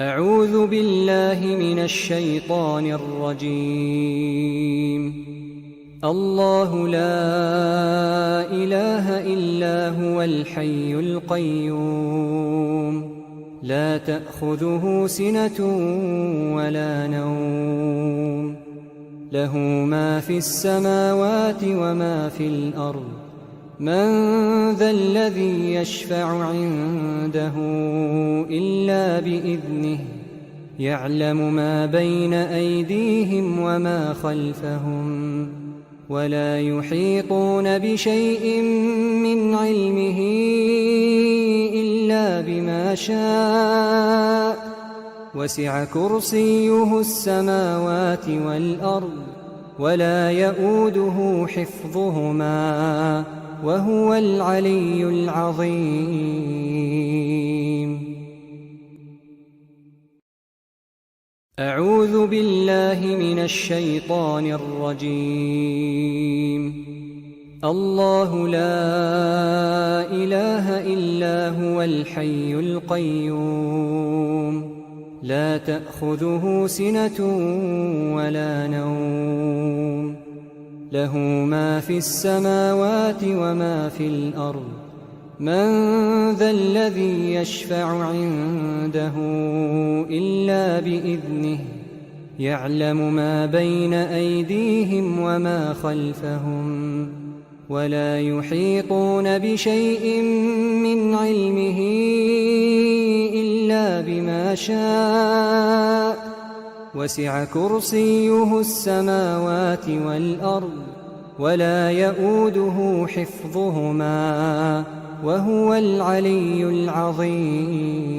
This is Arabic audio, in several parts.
أعوذ بالله من الشيطان الرجيم. الله لا إله إلا هو الحي القيوم لا تأخذه سنة ولا نوم له ما في السماوات وما في الأرض من ذا الذي يشفع عنده إلا بإذنه يعلم ما بين أيديهم وما خلفهم ولا يحيطون بشيء من علمه إلا بما شاء وسع كرسيه السماوات والأرض ولا يؤوده حفظهما وهو العلي العظيم. أعوذ بالله من الشيطان الرجيم. الله لا إله إلا هو الحي القيوم لا تأخذه سنة ولا نوم له ما في السماوات وما في الأرض من ذا الذي يشفع عنده إلا بإذنه يعلم ما بين أيديهم وما خلفهم ولا يحيطون بشيء من علمه إلا بما شاء وسع كرسيه السماوات والأرض ولا يؤوده حفظهما وهو العلي العظيم.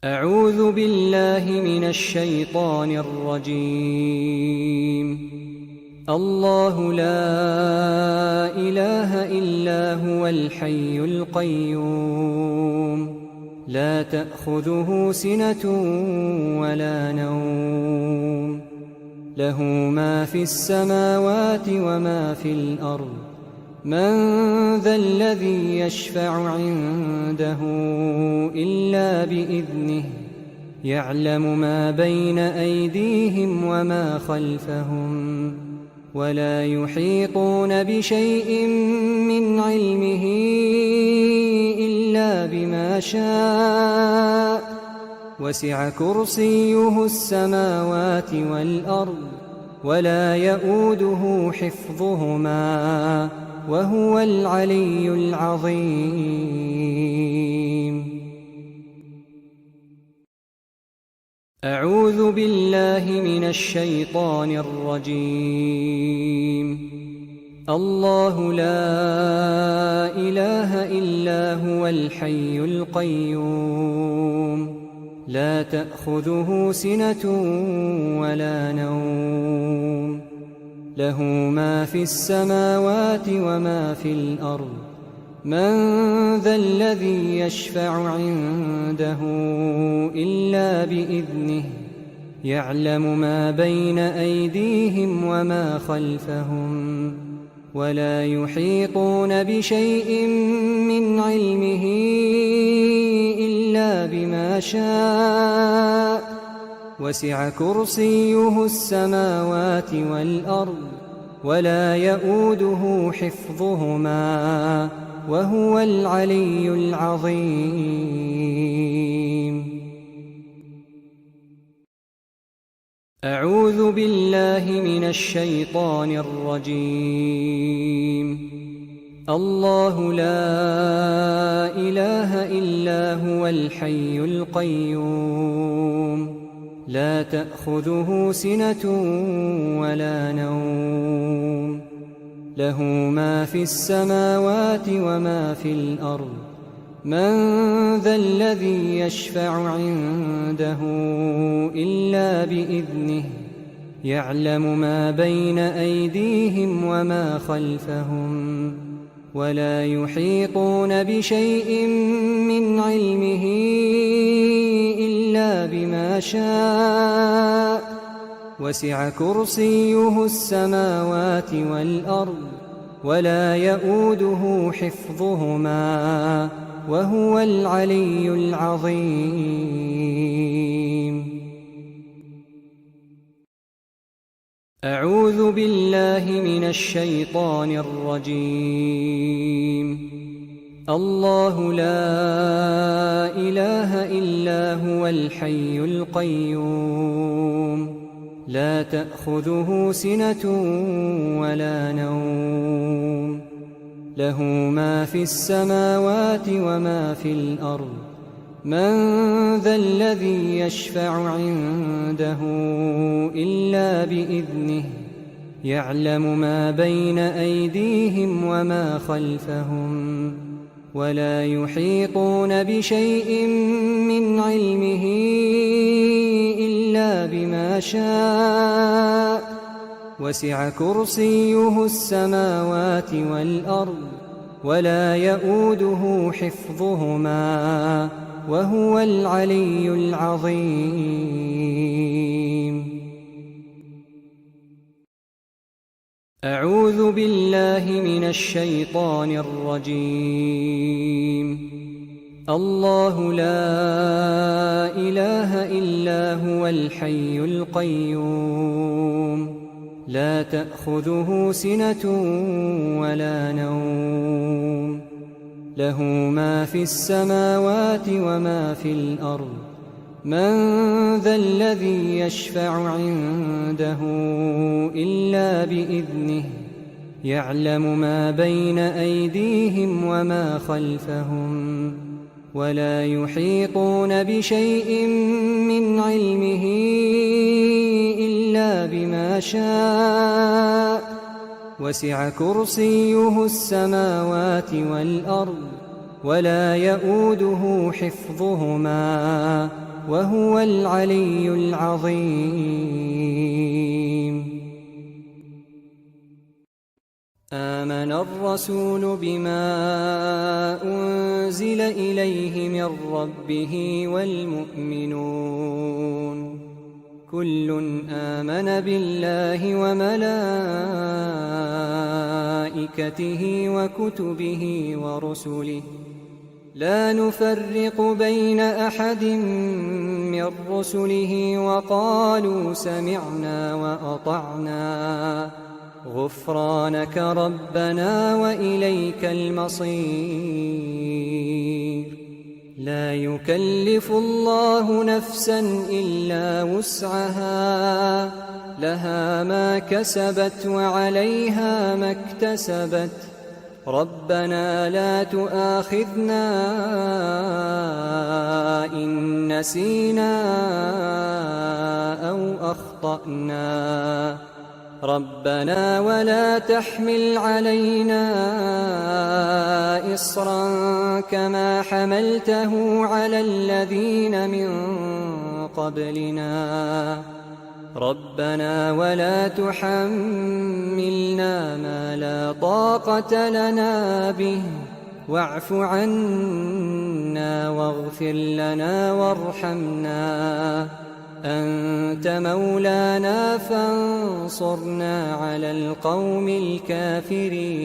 أعوذ بالله من الشيطان الرجيم. الله لا إله إلا هو الحي القيوم لا تأخذه سنة ولا نوم له ما في السماوات وما في الأرض من ذا الذي يشفع عنده إلا بإذنه يعلم ما بين أيديهم وما خلفهم ولا يحيطون بشيء من علمه إلا بما شاء وسع كرسيه السماوات والأرض ولا يؤوده حفظهما وهو العلي العظيم. أعوذ بالله من الشيطان الرجيم. الله لا إله إلا هو الحي القيوم لا تأخذه سنة ولا نوم له ما في السماوات وما في الأرض من ذا الذي يشفع عنده إلا بإذنه يعلم ما بين أيديهم وما خلفهم ولا يحيطون بشيء من علمه إلا بما شاء وسع كرسيه السماوات والأرض ولا يؤوده حفظهما وهو العلي العظيم. أعوذ بالله من الشيطان الرجيم. الله لا إله إلا هو الحي القيوم لا تأخذه سنة ولا نوم له ما في السماوات وما في الأرض من ذا الذي يشفع عنده إلا بإذنه يعلم ما بين أيديهم وما خلفهم ولا يحيطون بشيء من علمه إلا بما شاء وسع كرسيه السماوات والأرض ولا يؤوده حفظهما وهو العلي العظيم. أعوذ بالله من الشيطان الرجيم. الله لا إله إلا هو الحي القيوم لا تأخذه سنة ولا نوم له ما في السماوات وما في الأرض من ذا الذي يشفع عنده إلا بإذنه يعلم ما بين أيديهم وما خلفهم ولا يحيطون بشيء من علمه إلا بما شاء وسع كرسيه السماوات والأرض ولا يؤوده حفظهما وهو العلي العظيم. أعوذ بالله من الشيطان الرجيم. الله لا إله إلا هو الحي القيوم لا تأخذه سنة ولا نوم له ما في السماوات وما في الأرض من ذا الذي يشفع عنده إلا بإذنه يعلم ما بين أيديهم وما خلفهم ولا يحيطون بشيء من علمه إلا بما شاء وسع كرسيه السماوات والأرض ولا يؤوده حفظهما وهو العلي العظيم. آمن الرسول بما أنزل إليه من ربه والمؤمنون كل آمن بالله وملائكته وكتبه ورسله لا نفرق بين أحد من رسله وقالوا سمعنا وأطعنا غفرانك ربنا وإليك المصير. لا يكلف الله نفسا إلا وسعها لها ما كسبت وعليها ما اكتسبت ربنا لا تؤاخذنا إن نسينا أو أخطأنا ربنا ولا تحمل علينا إصرا كما حملته على الذين من قبلنا ربنا ولا تحملنا ما لا طاقة لنا به واعف عنا واغفر لنا وارحمنا أنت مولانا فانصرنا على القوم الكافرين.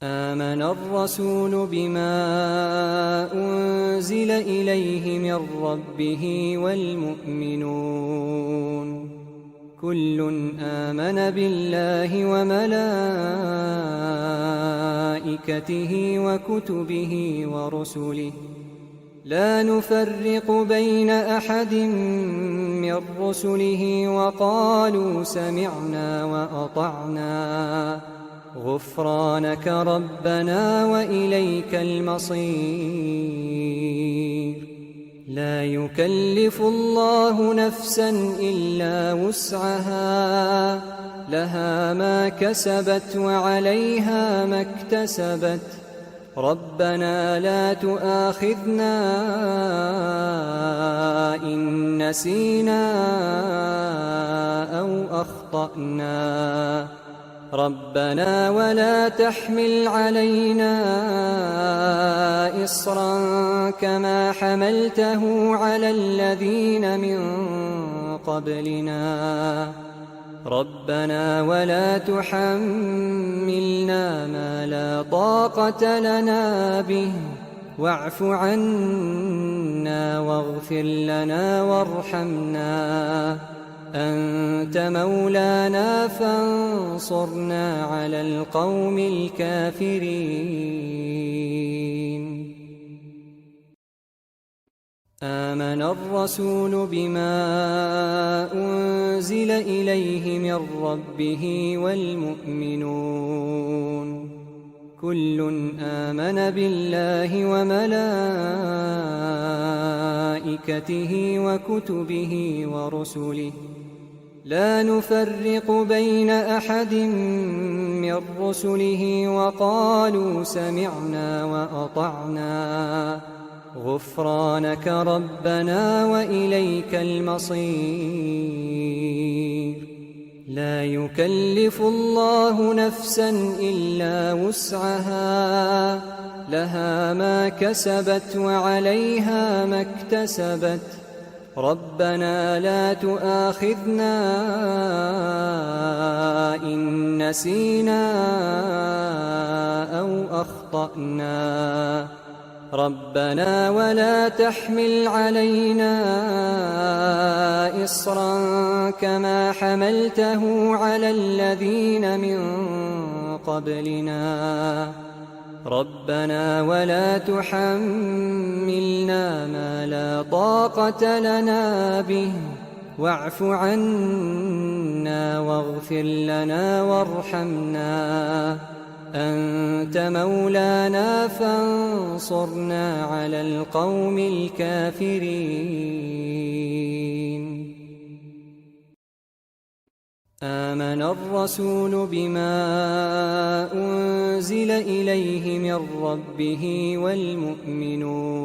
آمن الرسول بما أنزل إليه من ربه والمؤمنون كل آمن بالله وملائكته وكتبه ورسله لا نفرق بين أحد من رسله وقالوا سمعنا وأطعنا غفرانك ربنا وإليك المصير. لا يكلف الله نفسا إلا وسعها لها ما كسبت وعليها ما اكتسبت ربنا لا تؤاخذنا إن نسينا أو أخطأنا ربنا ولا تحمل علينا إصرا كما حملته على الذين من قبلنا ربنا ولا تحملنا ما لا طاقة لنا به واعف عنا واغفر لنا وارحمنا أنت مولانا فانصرنا على القوم الكافرين. آمن الرسول بما أنزل إليه من ربه والمؤمنون كل آمن بالله وملائكته وكتبه ورسله لا نفرق بين أحد من رسله وقالوا سمعنا وأطعنا غفرانك ربنا وإليك المصير. لا يكلف الله نفسا إلا وسعها لها ما كسبت وعليها ما اكتسبت ربنا لا تؤاخذنا إن نسينا أو أخطأنا ربنا ولا تحمل علينا إصرا كما حملته على الذين من قبلنا ربنا ولا تحملنا ما لا طاقة لنا به واعف عنا واغفر لنا وارحمنا أنت مولانا فانصرنا على القوم الكافرين. آمن الرسول بما أنزل إليه من ربه والمؤمنون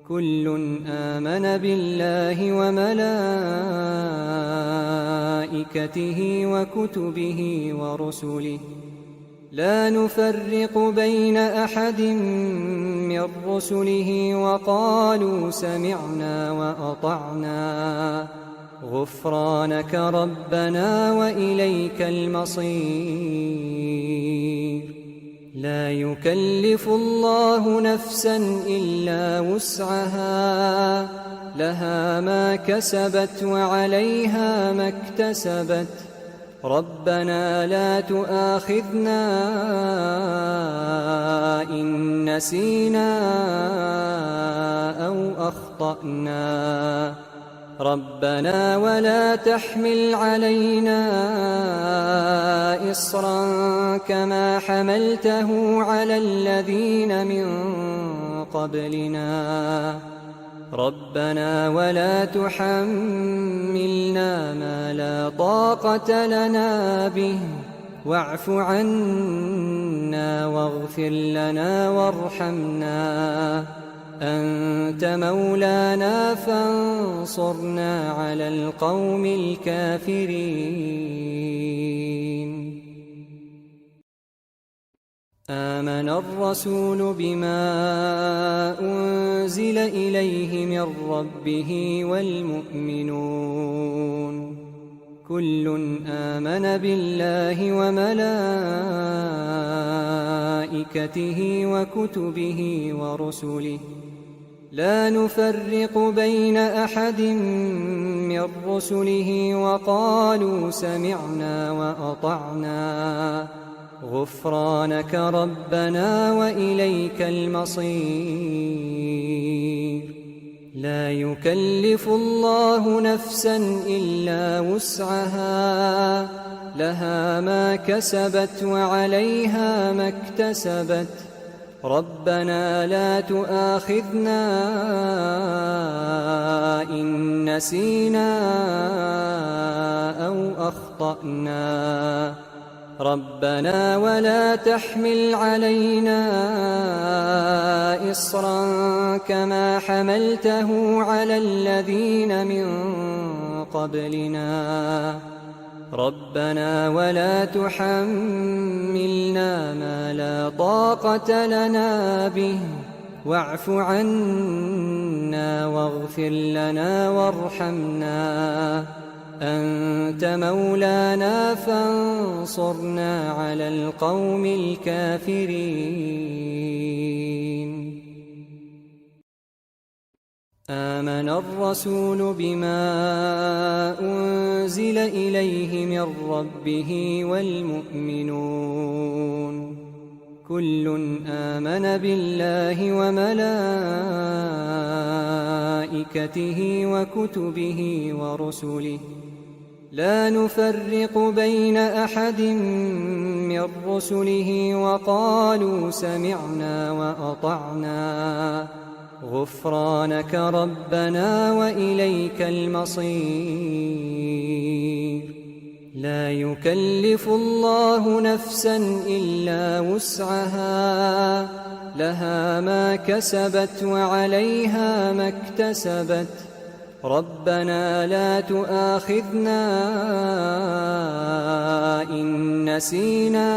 كل آمن بالله وملائكته وكتبه ورسله لا نفرق بين أحد من رسله وقالوا سمعنا وأطعنا غفرانك ربنا وإليك المصير. لا يكلف الله نفسا إلا وسعها لها ما كسبت وعليها ما اكتسبت ربنا لا تؤاخذنا إن نسينا أو أخطأنا ربنا ولا تحمل علينا إصرا كما حملته على الذين من قبلنا ربنا ولا تحملنا ما لا طاقة لنا به واعف عنا واغفر لنا وارحمنا أنت مولانا فانصرنا على القوم الكافرين. آمن الرسول بما أنزل إليه من ربه والمؤمنون كل آمن بالله وملائكته وكتبه ورسله لا نفرق بين أحد من رسله وقالوا سمعنا وأطعنا غفرانك ربنا وإليك المصير. لا يكلف الله نفسا إلا وسعها لها ما كسبت وعليها ما اكتسبت ربنا لا تؤاخذنا إن نسينا أو أخطأنا ربنا ولا تحمل علينا إصرا كما حملته على الذين من قبلنا ربنا ولا تحملنا ما لا طاقة لنا به واعف عنا واغفر لنا وارحمنا أنت مولانا فانصرنا على القوم الكافرين. آمن الرسول بما أنزل إليه من ربه والمؤمنون كل آمن بالله وملائكته وكتبه ورسله لا نفرق بين أحد من رسله وقالوا سمعنا وأطعنا غفرانك ربنا وإليك المصير. لا يكلف الله نفسا إلا وسعها لها ما كسبت وعليها ما اكتسبت ربنا لا تؤاخذنا إن نسينا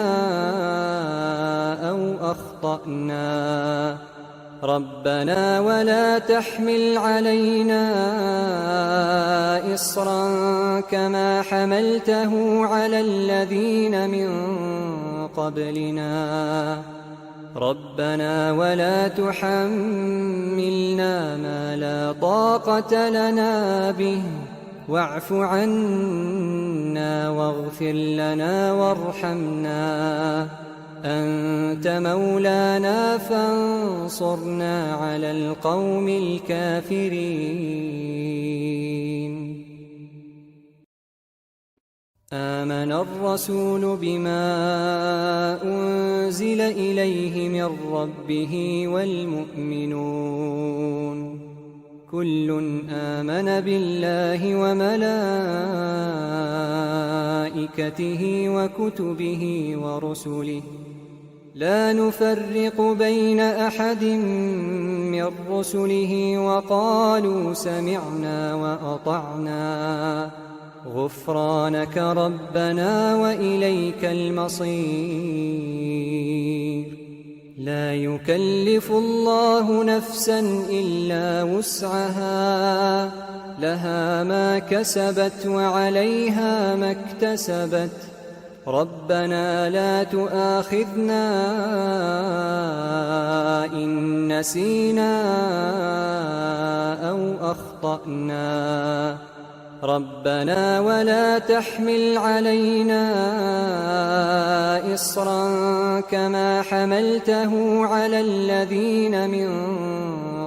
أو أخطأنا ربنا ولا تحمل علينا إصرا كما حملته على الذين من قبلنا ربنا ولا تحملنا ما لا طاقة لنا به واعف عنا واغفر لنا وارحمنا أنت مولانا فانصرنا على القوم الكافرين. آمن الرسول بما أنزل إليه من ربه والمؤمنون كل آمن بالله وملائكته وكتبه ورسله لا نفرق بين أحد من رسله وقالوا سمعنا وأطعنا غفرانك ربنا وإليك المصير. لا يكلف الله نفسا إلا وسعها لها ما كسبت وعليها ما اكتسبت ربنا لا تؤاخذنا إن نسينا أو أخطأنا ربنا ولا تحمل علينا إصرا كما حملته على الذين من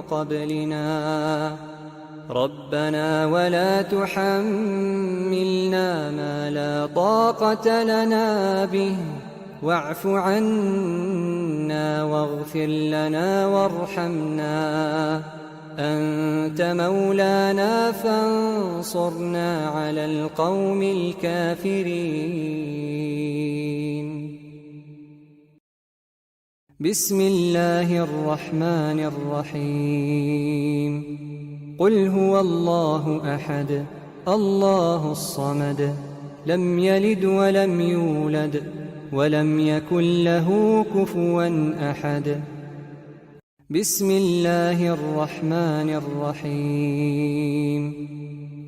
قبلنا ربنا ولا تحملنا ما لا طاقة لنا به واعف عنا واغفر لنا وارحمنا أنت مولانا فانصرنا على القوم الكافرين. بسم الله الرحمن الرحيم. قل هو الله أحد الله الصمد لم يلد ولم يولد ولم يكن له كفوا أحد. بسم الله الرحمن الرحيم.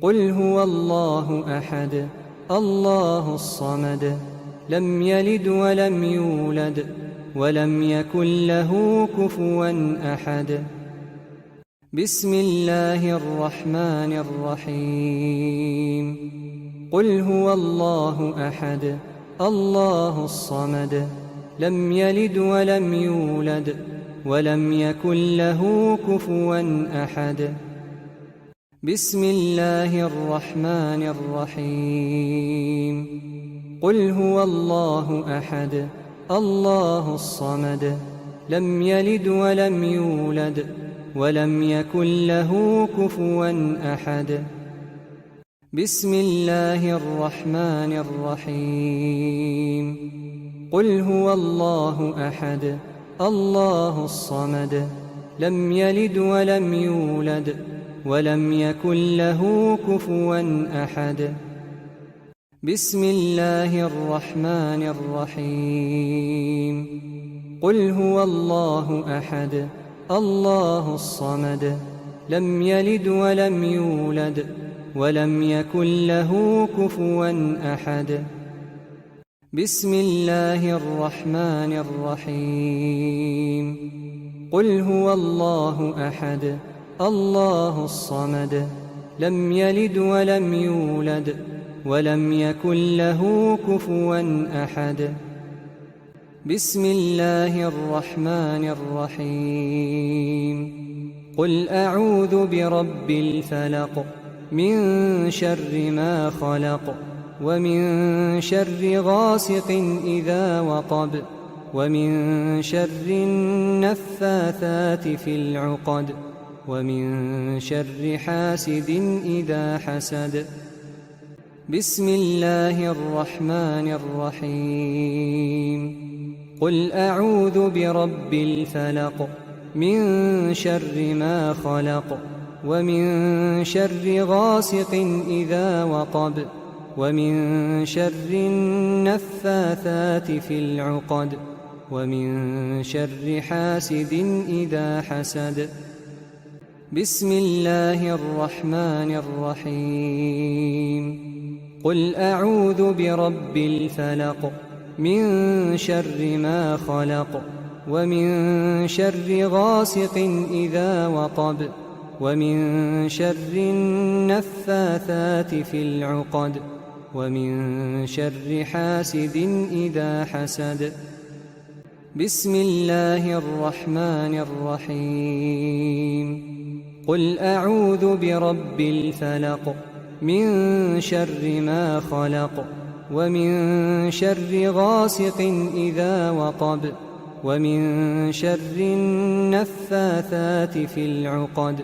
قل هو الله أحد الله الصمد لم يلد ولم يولد ولم يكن له كفوا أحد. بسم الله الرحمن الرحيم. قل هو الله أحد الله الصمد لم يلد ولم يولد ولم يكن له كفوا أحد. بسم الله الرحمن الرحيم. قل هو الله أحد الله الصمد لم يلد ولم يولد ولم يكن له كفوا أحد. بسم الله الرحمن الرحيم. قل هو الله أحد الله الصمد لم يلد ولم يولد ولم يكن له كفوا أحد. بسم الله الرحمن الرحيم. قل هو الله أحد الله الصمد لم يلد ولم يولد ولم يكن له كفوا أحد. بسم الله الرحمن الرحيم. قل هو الله أحد الله الصمد لم يلد ولم يولد ولم يكن له كفوا أحد. بسم الله الرحمن الرحيم. قل أعوذ برب الفلق من شر ما خلق ومن شر غاسق إذا وقب ومن شر النفاثات في العقد ومن شر حاسد إذا حسد. بسم الله الرحمن الرحيم. قل أعوذ برب الفلق من شر ما خلق ومن شر غاسق إذا وقب ومن شر النفاثات في العقد ومن شر حاسد إذا حسد. بسم الله الرحمن الرحيم. قل أعوذ برب الفلق من شر ما خلق ومن شر غاسق إذا وقب ومن شر النفاثات في العقد ومن شر حاسد إذا حسد. بسم الله الرحمن الرحيم. قل أعوذ برب الفلق من شر ما خلق ومن شر غاسق إذا وقب ومن شر النفاثات في العقد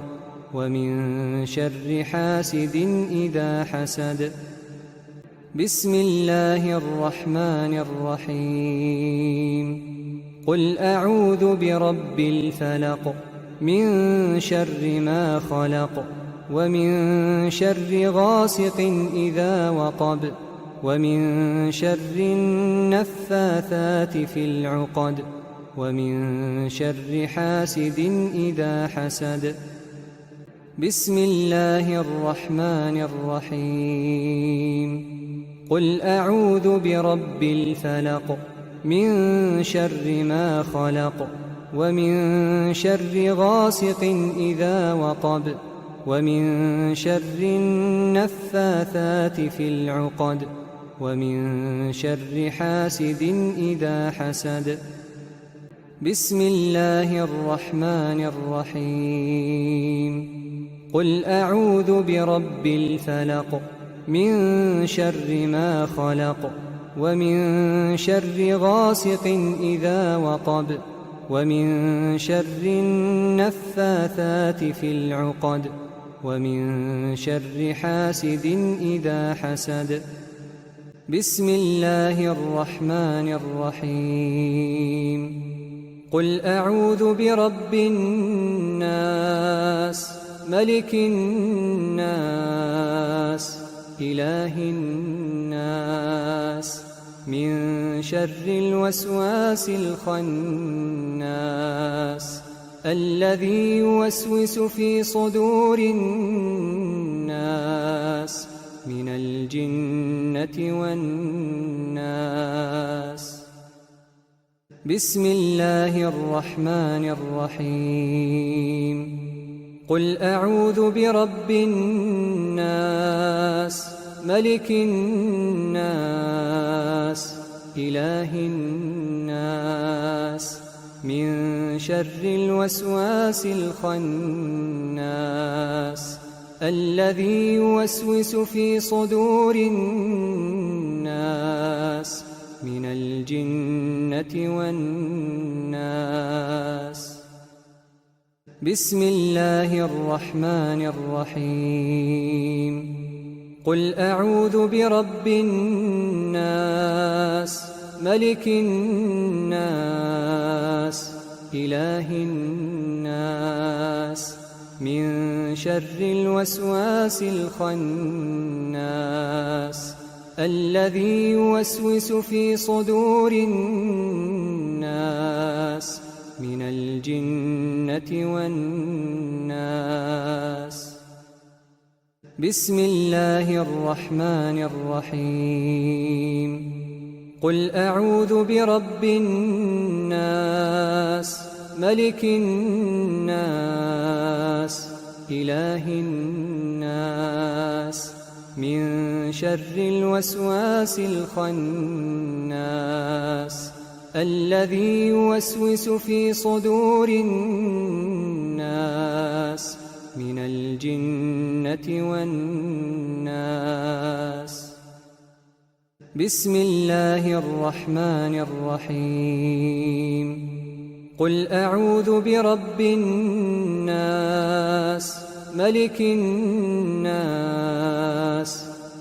ومن شر حاسد إذا حسد. بسم الله الرحمن الرحيم. قل أعوذ برب الفلق من شر ما خلق ومن شر غاسق إذا وقب ومن شر النفاثات في العقد ومن شر حاسد إذا حسد. بسم الله الرحمن الرحيم. قل أعوذ برب الفلق من شر ما خلق ومن شر غاسق إذا وقب ومن شر النفاثات في العقد ومن شر حاسد إذا حسد. بسم الله الرحمن الرحيم. قل أعوذ برب الفلق من شر ما خلق ومن شر غاسق إذا وقب ومن شر النفاثات في العقد ومن شر حاسد إذا حسد. بسم الله الرحمن الرحيم. قل أعوذ برب الناس ملك الناس إله الناس من شر الوسواس الخناس الذي يوسوس في صدور الناس من الجنة والناس. بسم الله الرحمن الرحيم. قل أعوذ برب الناس ملك الناس إله الناس من شر الوسواس الخناس الذي يوسوس في صدور الناس من الجنة والناس. بسم الله الرحمن الرحيم. قل أعوذ برب الناس ملك الناس إله الناس من شر الوسواس الخناس الذي يوسوس في صدور الناس من الجنة والناس. بسم الله الرحمن الرحيم قل أعوذ برب الناس ملك الناس إله الناس من شر الوسواس الخناس الذي يوسوس في صدور الناس من الجنة والناس بسم الله الرحمن الرحيم قل أعوذ برب الناس ملك الناس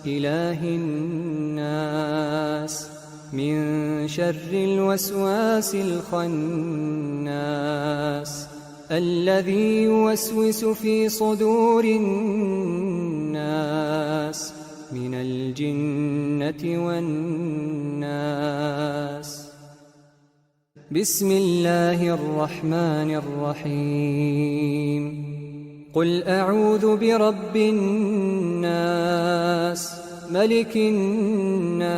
إله الناس من شر الوسواس الخناس الذي يوسوس في صدور الناس من الجنة والناس بسم الله الرحمن الرحيم قل أعوذ برب الناس ملك الناس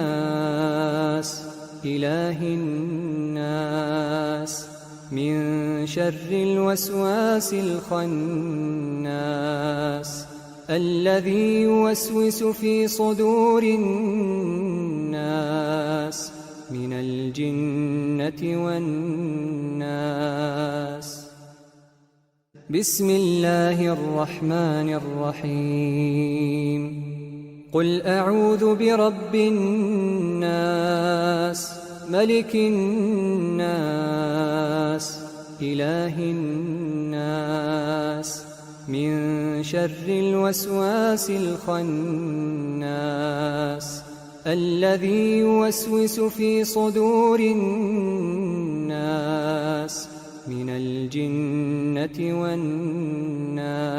إله الناس من شر الوسواس الخناس الذي يوسوس في صدور الناس من الجنة والناس بسم الله الرحمن الرحيم قل أعوذ برب الناس ملك الناس إله الناس من شر الوسواس الخناس الذي يوسوس في صدور الناس من الجنة والناس